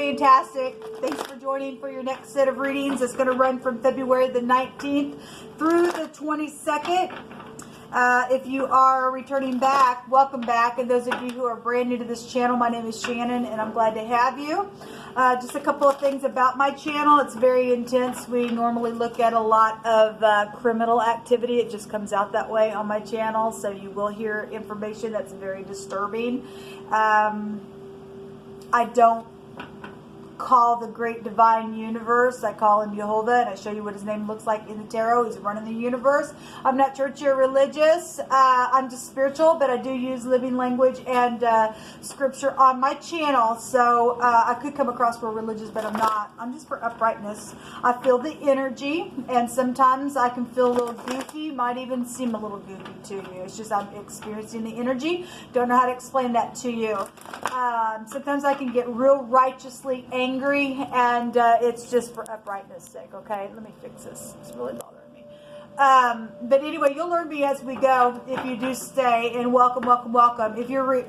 fantastic. Thanks for joining for your next set of readings. It's going to run from February the 19th through the 22nd. If you are returning back, welcome back. And those of you who are brand new to this channel, my name is Shannon, and I'm glad to have you. Just a couple of things about my channel. It's very intense. We normally look at a lot of criminal activity. It just comes out that way on my channel, so you will hear information that's very disturbing. I don't call the great divine universe. I call him Jehovah, and I show you what his name looks like in the tarot. He's running the universe. I'm not churchy or religious. I'm just spiritual, but I do use living language and scripture on my channel. So I could come across for religious, but I'm not. I'm just for uprightness. I feel the energy, and sometimes I can feel a little goofy, might even seem a little goofy to you. It's just I'm experiencing the energy. Don't know how to explain that to you. Sometimes I can get real righteously angry, and it's just for uprightness sake. Okay, let me fix this. It's really bothering me. But anyway, you'll learn me as we go if you do stay. And welcome, welcome, welcome. If you're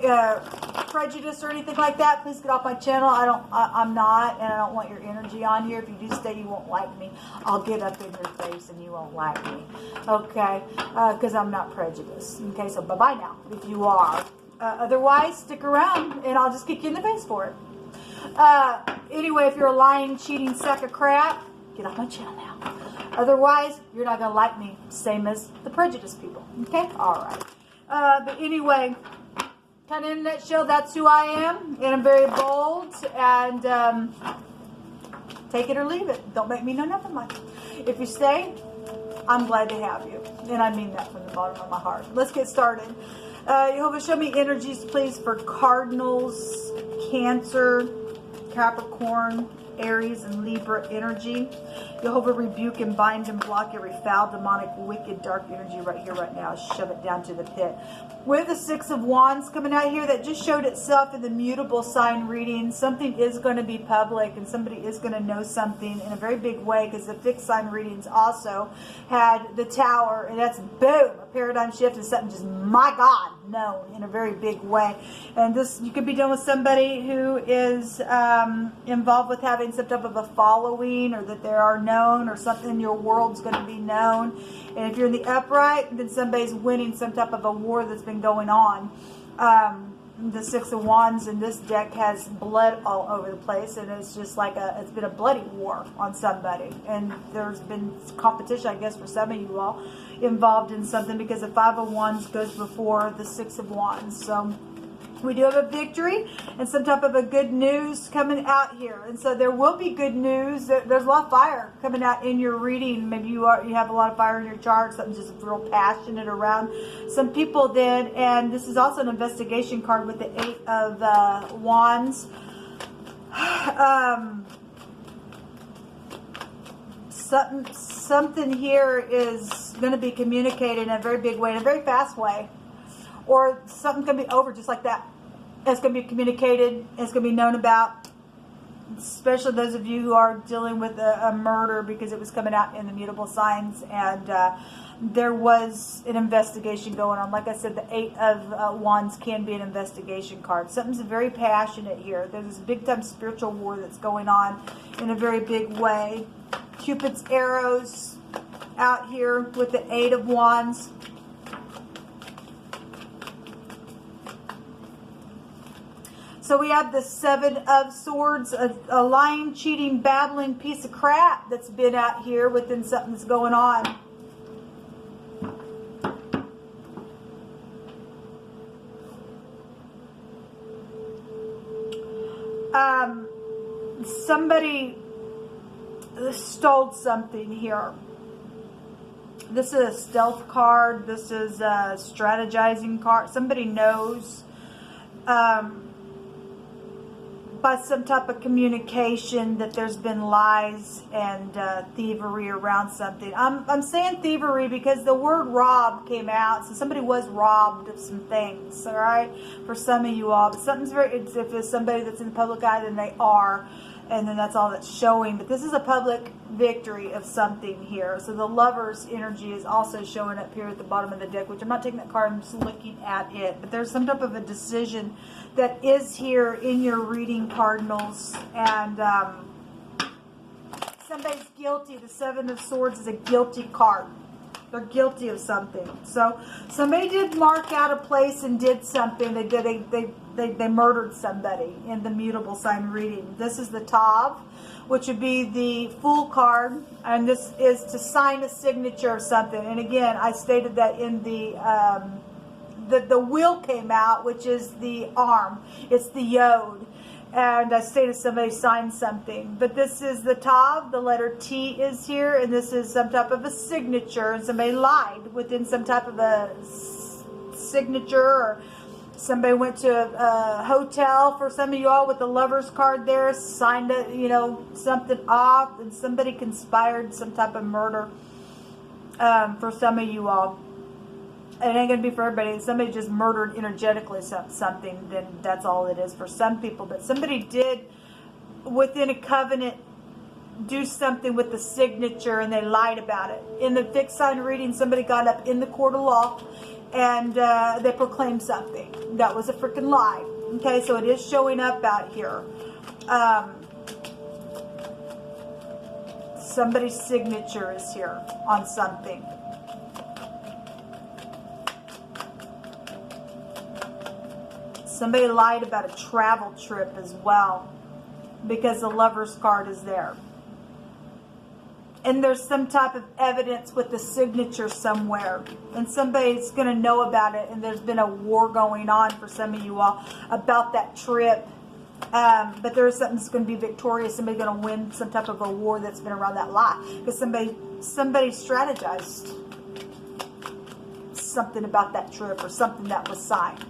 prejudiced or anything like that, please get off my channel. I'm not, and I don't want your energy on here. If you do stay, you won't like me. I'll get up in your face, and you won't like me. Okay, because I'm not prejudiced. Okay, so bye bye now if you are. Otherwise, stick around, and I'll just kick you in the face for it. Anyway, if you're a lying, cheating sack of crap, get off my channel now. Otherwise, you're not going to like me, same as the prejudiced people. Okay? Alright. But anyway, kind of in a nutshell, that's who I am. And I'm very bold. And take it or leave it. Don't make me know nothing like it. If you stay, I'm glad to have you. And I mean that from the bottom of my heart. Let's get started. Jehovah, show me energies, please, for Cardinals, Cancer, Capricorn, Aries, and Libra energy. Jehovah, rebuke and bind and block every foul, demonic, wicked, dark energy right here, right now. Shove it down to the pit. We have the Six of Wands coming out here that just showed itself in the mutable sign reading. Something is going to be public, and somebody is going to know something in a very big way, because the fixed sign readings also had the Tower, and that's boom, a paradigm shift, and something just, my God, known in a very big way. And this, you could be dealing with somebody who is involved with having some type of a following, or that they are known, or something in your world's going to be known. And if you're in the upright, then somebody's winning some type of a war that's been going on. The Six of Wands in this deck has blood all over the place, and it's just like it's been a bloody war on somebody. And there's been competition, I guess, for some of you all involved in something, because the Five of Wands goes before the Six of Wands. So we do have a victory and some type of a good news coming out here. And so there will be good news. There's a lot of fire coming out in your reading. Maybe you have a lot of fire in your chart, something just real passionate around some people then. And this is also an investigation card with the Eight of Wands. Something here is going to be communicated in a very big way, in a very fast way. Or something can be over just like that. It's going to be communicated. It's going to be known about. Especially those of you who are dealing with a murder, because it was coming out in the mutable signs. And there was an investigation going on. Like I said, the Eight of Wands can be an investigation card. Something's very passionate here. There's this big time spiritual war that's going on in a very big way. Cupid's arrows out here with the Eight of Wands. So we have the Seven of Swords, a lying, cheating, babbling piece of crap that's been out here within something that's going on. Somebody stole something here. This is a stealth card. This is a strategizing card. Somebody knows by some type of communication that there's been lies and thievery around something. I'm saying thievery because the word rob came out, so somebody was robbed of some things, all right, for some of you all. But something's very, if it's somebody that's in the public eye, then they are. And then that's all that's showing. But this is a public victory of something here. So the Lover's energy is also showing up here at the bottom of the deck, which I'm not taking that card, I'm just looking at it. But there's some type of a decision that is here in your reading, Cardinals. And somebody's guilty. The Seven of Swords is a guilty card. They're guilty of something. So somebody did mark out a place and did something. They murdered somebody in the mutable sign reading. This is the Tav, which would be the Fool card, and this is to sign a signature of something. And again, I stated that in the wheel came out, which is the arm. It's the Yod. And I stated somebody signed something. But this is the Tav, the letter T is here, and this is some type of a signature, and somebody lied within some type of a signature, or somebody went to a hotel for some of you all with the Lover's card there, signed it, you know, something off, and somebody conspired some type of murder for some of you all. And it ain't going to be for everybody. If somebody just murdered energetically something, then that's all it is for some people. But somebody did, within a covenant, do something with the signature, and they lied about it. In the fixed sign reading, somebody got up in the court of law, and they proclaimed something. That was a freaking lie. Okay, so it is showing up out here. Somebody's signature is here on something. Somebody lied about a travel trip as well, because the Lover's card is there. And there's some type of evidence with the signature somewhere, and somebody's going to know about it, and there's been a war going on for some of you all about that trip. But there's something that's going to be victorious. Somebody's going to win some type of a war that's been around that lie, because somebody strategized something about that trip, or something that was signed.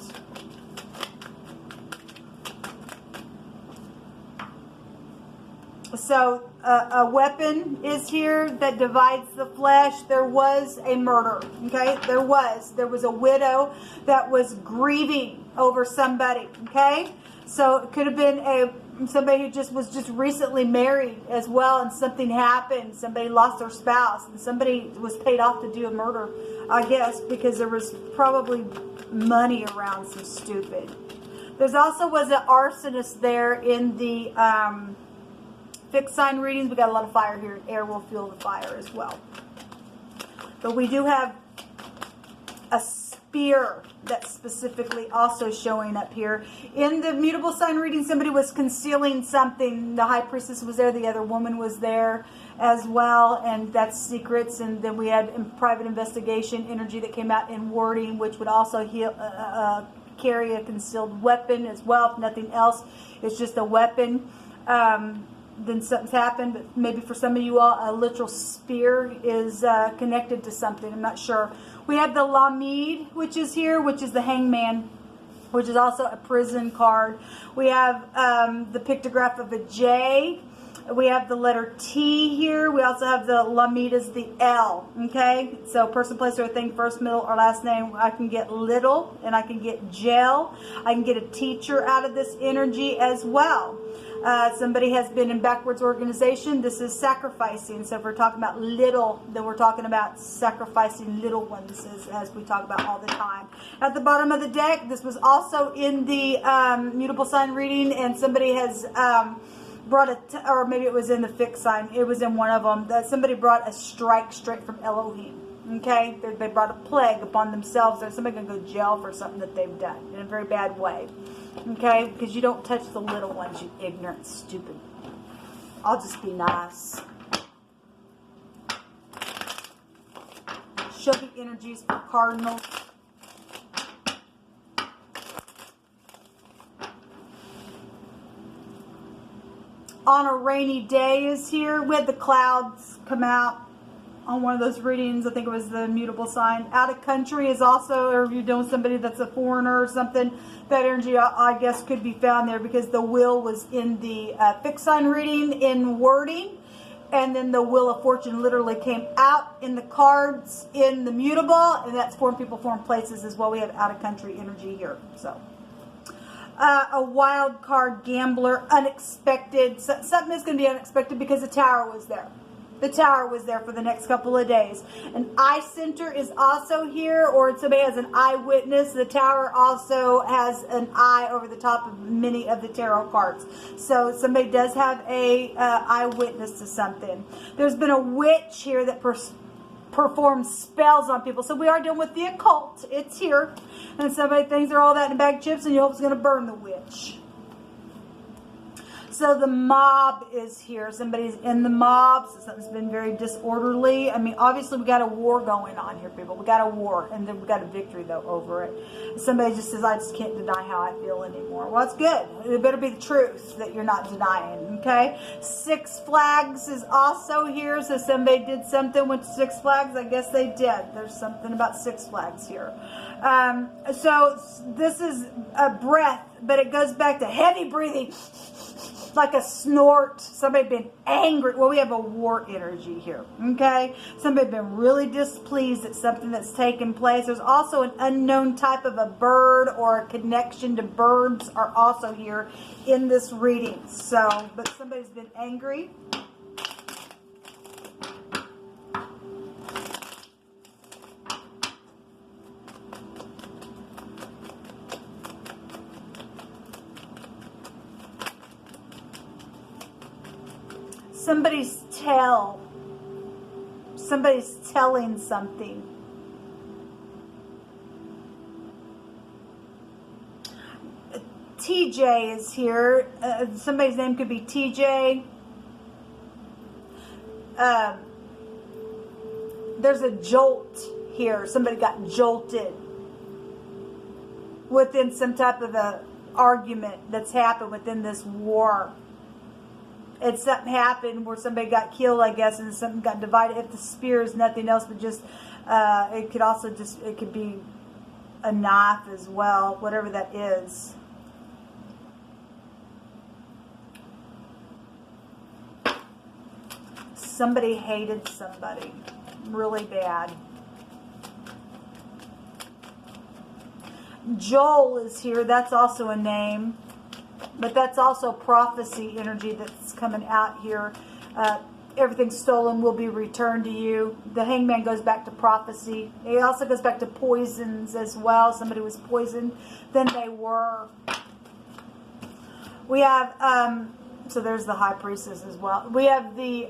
So a weapon is here that divides the flesh. There was a murder. Okay, there was a widow that was grieving over somebody. Okay, so it could have been somebody who was just recently married as well, and something happened. Somebody lost their spouse, and somebody was paid off to do a murder, I guess, because there was probably money around some stupid. There's also was an arsonist there in the fixed sign readings. We got a lot of fire here. Air will fuel the fire as well. But we do have a spear that's specifically also showing up here. In the mutable sign reading, somebody was concealing something. The high priestess was there. The other woman was there as well. And that's secrets. And then we had private investigation energy that came out in wording, which would also carry a concealed weapon as well. If nothing else, it's just a weapon. Then something's happened, but maybe for some of you all, a literal spear is connected to something. I'm not sure. We have the Lamed, which is here, which is the Hangman, which is also a prison card. We have the pictograph of a J. We have the letter T here. We also have the Lamed as the L. Okay, so person, place, or thing, first, middle, or last name. I can get little, and I can get gel. I can get a teacher out of this energy as well. Somebody has been in backwards organization. This is sacrificing. So if we're talking about little, then we're talking about sacrificing little ones, as we talk about all the time. At the bottom of the deck, this was also in the mutable sign reading, and somebody has brought or maybe it was in the fixed sign. It was in one of them. That somebody brought a strike straight from Elohim. Okay, they brought a plague upon themselves. Or somebody going to go to jail for something that they've done in a very bad way. Okay, because you don't touch the little ones, you ignorant, stupid. I'll just be nice. Show the energies for Cardinals. On a rainy day is here. We had the clouds come out on one of those readings. I think it was the mutable sign. Out of country is also, or if you're doing somebody that's a foreigner or something, that energy, I guess, could be found there, because the wheel was in the fixed sign reading in wording, and then the Wheel of Fortune literally came out in the cards in the mutable, and that's foreign people, foreign places as well. We have out of country energy here. So a wild card gambler, unexpected. Something is going to be unexpected because the Tower was there. The Tower was there for the next couple of days. An eye center is also here, or somebody has an eyewitness. The Tower also has an eye over the top of many of the tarot cards. So somebody does have a eyewitness to something. There's been a witch here that performs spells on people. So we are dealing with the occult. It's here. And somebody thinks they're all that in a bag of chips, and you hope it's going to burn the witch. So the mob is here. Somebody's in the mob. So something's been very disorderly. I mean, obviously we got a war going on here, people. We got a war, and then we got a victory though over it. Somebody just says, I just can't deny how I feel anymore. Well, it's good. It better be the truth that you're not denying. Okay. Six Flags is also here. So somebody did something with Six Flags. I guess they did. There's something about Six Flags here. So this is a breath, but it goes back to heavy breathing. Like a snort. Somebody been angry. Well, we have a war energy here. Okay. Somebody been really displeased at something that's taken place. There's also an unknown type of a bird, or a connection to birds are also here in this reading. So, but somebody's been angry. Somebody's telling something. TJ is here. Somebody's name could be TJ. There's a jolt here. Somebody got jolted within some type of a argument that's happened within this war. It's something happened where somebody got killed, I guess, and something got divided. If the spear is nothing else but just, it could also just, it could be a knife as well, whatever that is. Somebody hated somebody really bad. Joel is here. That's also a name. But that's also prophecy energy that's coming out here. Everything stolen will be returned to you. The Hangman goes back to prophecy. It also goes back to poisons as well. Somebody was poisoned than they were. We have, so there's the High Priestess as well. We have the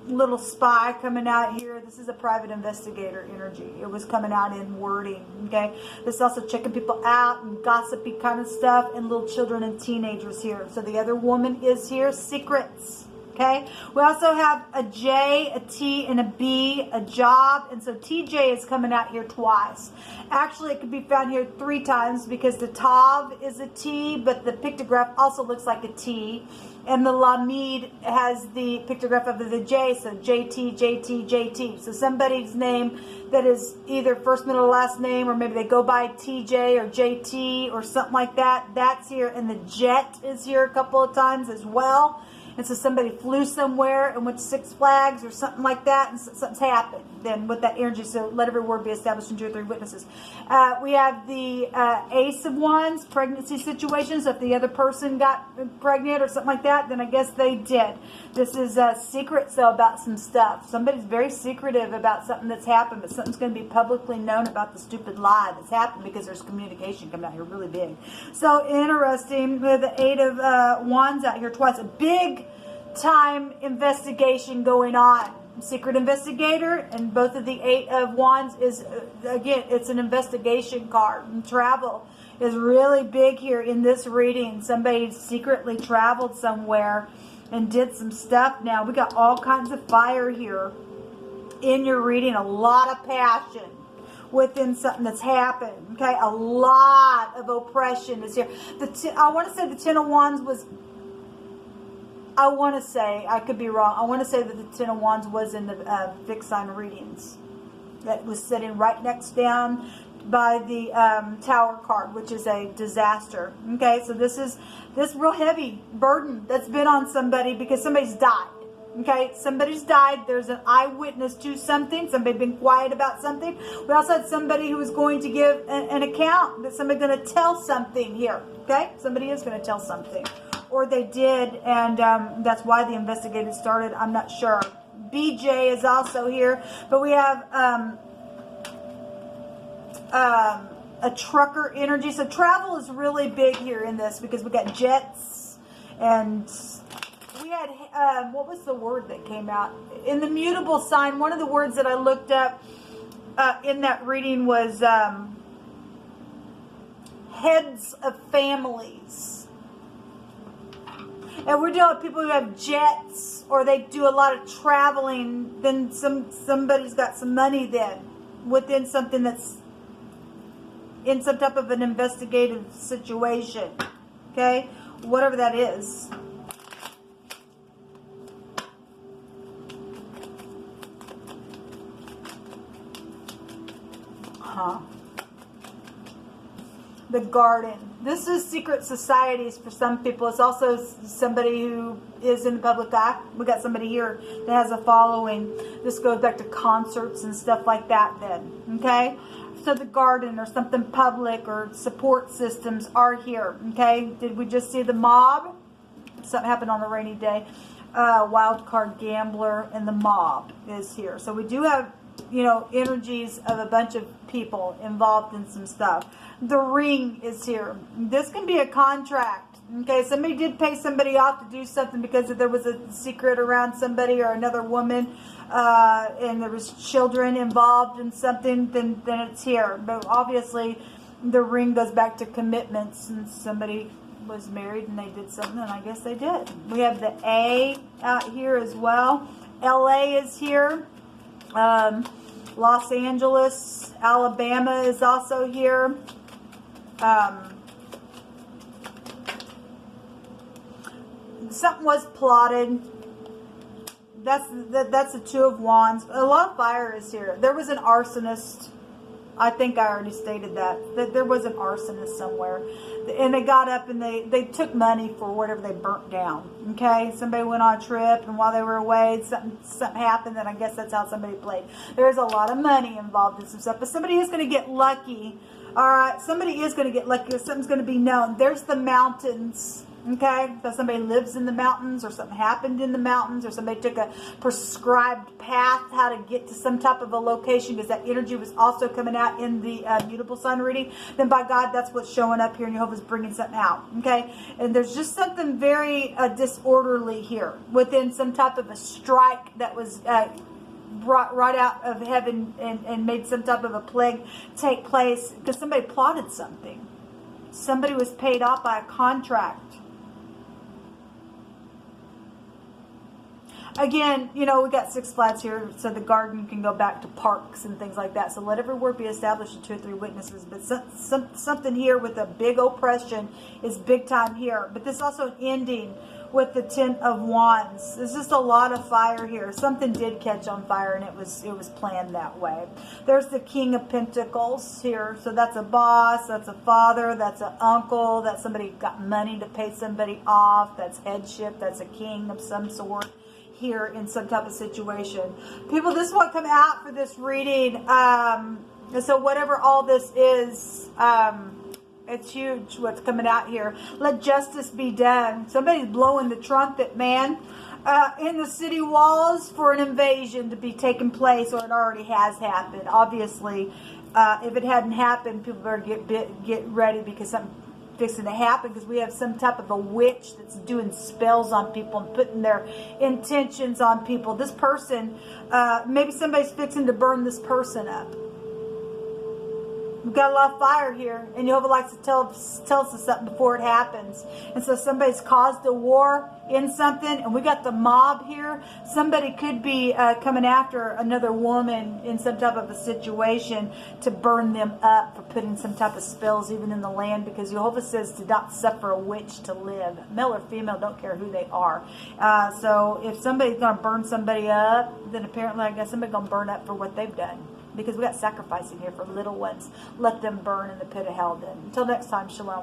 little spy coming out here. This is a private investigator energy. It was coming out in wording. Okay. This is also checking people out and gossipy kind of stuff, and little children and teenagers here. So the other woman is here. Secrets. Okay. We also have a J, a T, and a B, a job. And so TJ is coming out here twice. Actually, it could be found here 3 times because the Tav is a T, but the pictograph also looks like a T. And the Lamid has the pictograph of the J, so JT, JT, JT. So somebody's name that is either first, middle, last name, or maybe they go by TJ or JT or something like that. That's here. And the Jet is here a couple of times as well. And so somebody flew somewhere and went to Six Flags or something like that, and something's happened then with that energy. So let every word be established in 2 or 3 witnesses. We have the Ace of Wands, pregnancy situation. So if the other person got pregnant or something like that, then I guess they did. This is secrets, though, about some stuff. Somebody's very secretive about something that's happened, but something's going to be publicly known about the stupid lie that's happened because there's communication coming out here really big. So interesting. We have the 8 of Wands out here twice. A big time investigation going on. Secret investigator, and both of the 8 of Wands is, again, it's an investigation card. And travel is really big here in this reading. Somebody secretly traveled somewhere and did some stuff. Now we got all kinds of fire here in your reading. A lot of passion within something that's happened. Okay, a lot of oppression is here. I want to say the 10 of Wands was, I want to say, I could be wrong, I want to say that the 10 of Wands was in the fixed sign readings. That was sitting right next down by the Tower card, which is a disaster. Okay, so this is this real heavy burden that's been on somebody because somebody's died. Okay, somebody's died. There's an eyewitness to something. Somebody been quiet about something. We also had somebody who was going to give an account. That somebody's going to tell something here. Okay, somebody is going to tell something, or they did, and that's why the investigation started. I'm not sure. BJ is also here, but we have a trucker energy. So travel is really big here in this because we got jets, and we had what was the word that came out in the mutable sign? One of the words that I looked up in that reading was heads of families. And we're dealing with people who have jets, or they do a lot of traveling. Then somebody's got some money then within something that's in some type of an investigative situation. Okay, whatever that is. The garden. This is secret societies for some people. It's also somebody who is in the public eye. We got somebody here that has a following. This goes back to concerts and stuff like that then. Okay? So the garden or something public or support systems are here. Okay? Did we just see the mob? Something happened on a rainy day. Wild card gambler and the mob is here. So we do have, you know, energies of a bunch of people involved in some stuff. The ring is here. This can be a contract. Okay, somebody did pay somebody off to do something because there was a secret around somebody or another woman, and there was children involved in something, then it's here. But obviously the ring goes back to commitments, and somebody was married and they did something, and I guess they did. We have the A out here as well. LA is here. Los Angeles, Alabama is also here. Something was plotted. That's the Two of Wands. A lot of fire is here. There was an arsonist. I think I already stated that there was an arsonist somewhere, and they got up and they took money for whatever they burnt down. Okay, somebody went on a trip, and while they were away, something happened, and I guess that's how somebody played. There's a lot of money involved in some stuff, but somebody is going to get lucky. All right, somebody is going to get lucky, or something's going to be known. There's the mountains. Okay, so somebody lives in the mountains, or something happened in the mountains, or somebody took a prescribed path how to get to some type of a location, because that energy was also coming out in the mutable sun reading. Then by God, that's what's showing up here, and Jehovah's bringing something out. Okay, and there's just something very disorderly here within some type of a strike that was brought right out of heaven and made some type of a plague take place because somebody plotted something. Somebody was paid off by a contract. Again, you know, we got Six Flags here, so the garden can go back to parks and things like that. So let every word be established in 2 or 3 witnesses. But something here with a big oppression is big time here. But this is also an ending with the 10 of Wands. There's just a lot of fire here. Something did catch on fire, and it was planned that way. There's the King of Pentacles here. So that's a boss, that's a father, that's an uncle, that's somebody got money to pay somebody off, that's headship, that's a king of some sort here in some type of situation. People, this is what come out for this reading. So whatever all this is, it's huge what's coming out here. Let justice be done. Somebody's blowing the trumpet, man, in the city walls for an invasion to be taking place, or it already has happened. Obviously, if it hadn't happened, people better get ready, because something fixing to happen, because we have some type of a witch that's doing spells on people and putting their intentions on people. This person, maybe somebody's fixing to burn this person up. We've got a lot of fire here, and Jehovah likes to tell us something before it happens. And so somebody's caused a war in something, and we got the mob here. Somebody could be coming after another woman in some type of a situation to burn them up for putting some type of spells even in the land, because Jehovah says to not suffer a witch to live. Male or female, don't care who they are. So if somebody's going to burn somebody up, then apparently I guess somebody's going to burn up for what they've done. Because we got sacrificing here for little ones. Let them burn in the pit of hell then. Until next time, Shalom.